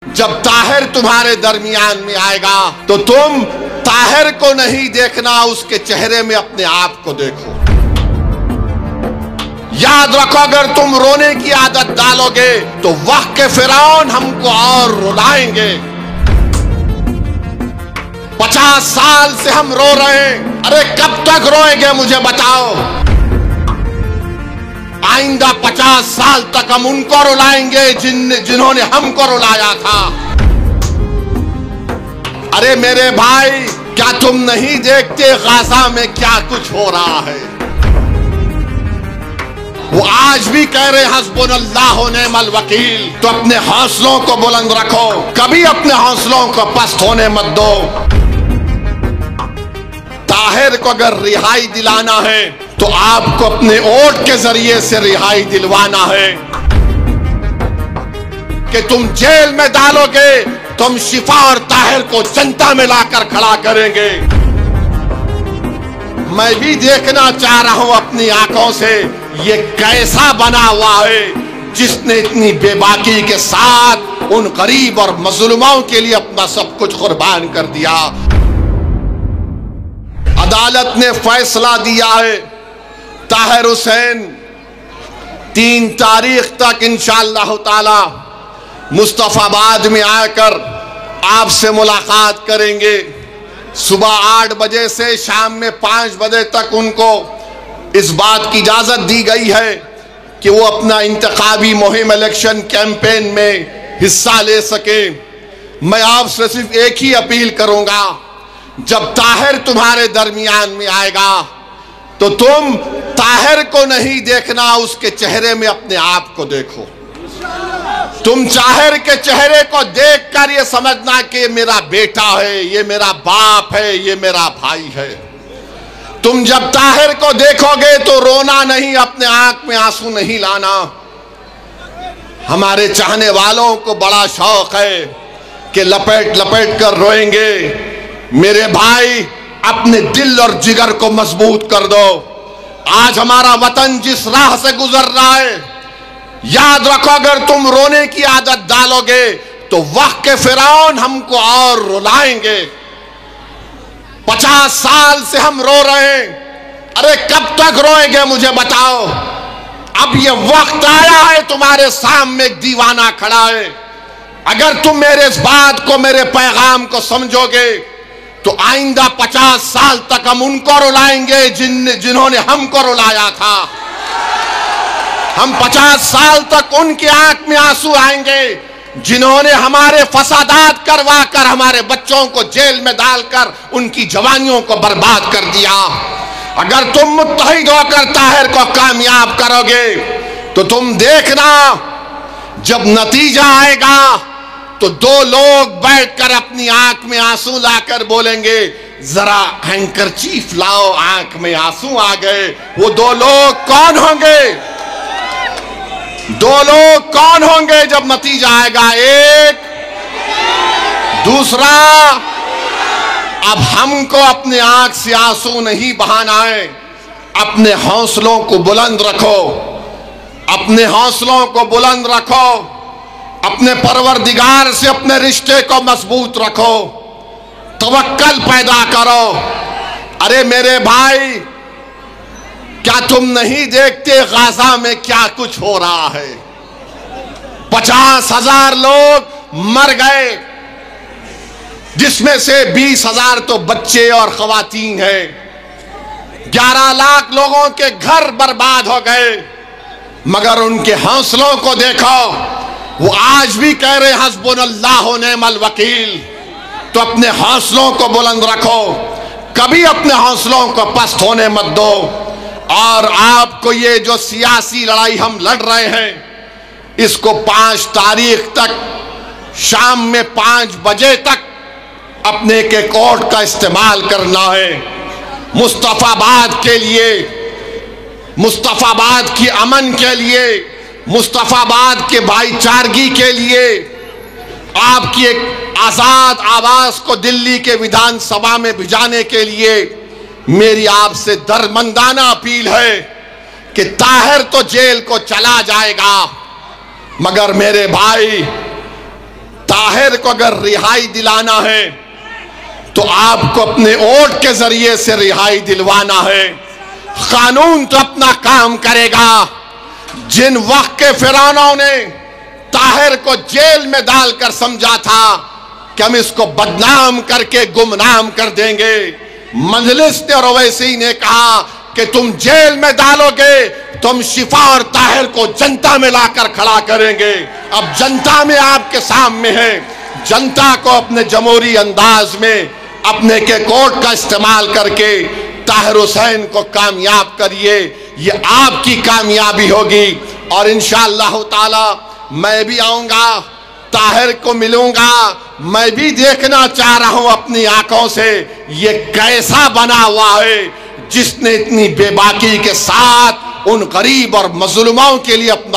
जब ताहिर तुम्हारे दरमियान में आएगा तो तुम ताहिर को नहीं देखना, उसके चेहरे में अपने आप को देखो। याद रखो, अगर तुम रोने की आदत डालोगे तो वक्त के फिरौन हमको और रुलाएंगे। 50 साल से हम रो रहे हैं, अरे कब तक रोएंगे मुझे बताओ। आइंदा 50 साल तक हम उनको रुलाएंगे जिन्होंने हमको रुलाया था। अरे मेरे भाई, क्या तुम नहीं देखते गाजा में क्या कुछ हो रहा है? वो आज भी कह रहे हस्बुनल्लाह व निअमल वकील। तो अपने हौसलों को बुलंद रखो, कभी अपने हौसलों को पस्त होने मत दो। ताहिर को अगर रिहाई दिलाना है तो आपको अपने वोट के जरिए से रिहाई दिलवाना है। कि तुम जेल में डालोगे, तुम शिफा और ताहिर को जनता में लाकर खड़ा करेंगे। मैं भी देखना चाह रहा हूं अपनी आंखों से ये कैसा बना हुआ है जिसने इतनी बेबाकी के साथ उन गरीब और मजलूमों के लिए अपना सब कुछ कुर्बान कर दिया। अदालत ने फैसला दिया है, ताहिर हुसैन 3 तारीख तक इंशाअल्लाह ताला मुस्तफाबाद में आकर आपसे मुलाकात करेंगे। सुबह 8 बजे से शाम में 5 बजे तक उनको इस बात की इजाजत दी गई है कि वो अपना इंतखाबी मुहिम इलेक्शन कैंपेन में हिस्सा ले सके। मैं आपसे सिर्फ एक ही अपील करूंगा, जब ताहिर तुम्हारे दरमियान में आएगा तो तुम ताहिर को नहीं देखना, उसके चेहरे में अपने आप को देखो। तुम ताहिर के चेहरे को देखकर ये समझना कि ये मेरा बेटा है, ये मेरा बाप है, ये मेरा भाई है। तुम जब ताहिर को देखोगे तो रोना नहीं, अपने आंख में आंसू नहीं लाना। हमारे चाहने वालों को बड़ा शौक है कि लपेट लपेट कर रोएंगे। मेरे भाई, अपने दिल और जिगर को मजबूत कर दो। आज हमारा वतन जिस राह से गुजर रहा है, याद रखो, अगर तुम रोने की आदत डालोगे तो वक्त के फिरौन हमको और रुलाएंगे। 50 साल से हम रो रहे हैं, अरे कब तक रोएंगे मुझे बताओ। अब ये वक्त आया है, तुम्हारे सामने एक दीवाना खड़ा है। अगर तुम मेरे इस बात को, मेरे पैगाम को समझोगे तो आइंदा 50 साल तक हम उनको रुलाएंगे जिन्होंने हमको रुलाया था। हम 50 साल तक उनकी आंख में आंसू आएंगे जिन्होंने हमारे फसादात करवा कर हमारे बच्चों को जेल में डालकर उनकी जवानियों को बर्बाद कर दिया। अगर तुम मुत्तहिद होकर ताहिर को कामयाब करोगे तो तुम देखना, जब नतीजा आएगा तो 2 लोग बैठकर अपनी आंख में आंसू लाकर बोलेंगे, जरा हैंकरचीफ लाओ, आंख में आंसू आ गए। वो 2 लोग कौन होंगे? 2 लोग कौन होंगे जब नतीजा आएगा? एक, दूसरा। अब हमको अपने आंख से आंसू नहीं बहाना है, अपने हौसलों को बुलंद रखो, अपने हौसलों को बुलंद रखो, अपने परवरदिगार से अपने रिश्ते को मजबूत रखो, तवक्कल पैदा करो। अरे मेरे भाई, क्या तुम नहीं देखते गाजा में क्या कुछ हो रहा है? 50,000 लोग मर गए, जिसमें से 20,000 तो बच्चे और खवातीन हैं। 11 लाख लोगों के घर बर्बाद हो गए, मगर उनके हौसलों को देखो, वो आज भी कह रहे हस्बुनल्लाह व निअमल वकील। तो अपने हौसलों को बुलंद रखो, कभी अपने हौसलों को पस्त होने मत दो। और आपको ये जो सियासी लड़ाई हम लड़ रहे हैं, इसको 5 तारीख तक शाम में 5 बजे तक अपने के कोर्ट का इस्तेमाल करना है। मुस्तफाबाद के लिए, मुस्तफाबाद की अमन के लिए, मुस्तफाबाद के भाईचारगी के लिए, आपकी एक आजाद आवाज को दिल्ली के विधानसभा में भिजाने के लिए मेरी आपसे दरमंदाना अपील है कि ताहिर तो जेल को चला जाएगा, मगर मेरे भाई, ताहिर ताहिर को अगर रिहाई दिलाना है तो आपको अपने वोट के जरिए से रिहाई दिलवाना है। कानून तो अपना काम करेगा। जिन वक्त के फिरौनों ने ताहिर को जेल में डालकर समझा था कि हम इसको बदनाम करके गुमनाम कर देंगे, मजलिस ने और ओवैसी ने कहा कि तुम जेल में डालोगे, तुम शिफा और ताहिर को जनता में लाकर खड़ा करेंगे। अब जनता में आपके सामने है, जनता को अपने जमहूरी अंदाज में अपने के कोर्ट का इस्तेमाल करके ताहिर हुसैन को कामयाब करिए। ये आपकी कामयाबी होगी और इंशाअल्लाह ताला मैं भी आऊंगा, ताहिर को मिलूंगा। मैं भी देखना चाह रहा हूं अपनी आंखों से ये कैसा बना हुआ है जिसने इतनी बेबाकी के साथ उन गरीब और मजलूमों के लिए अपना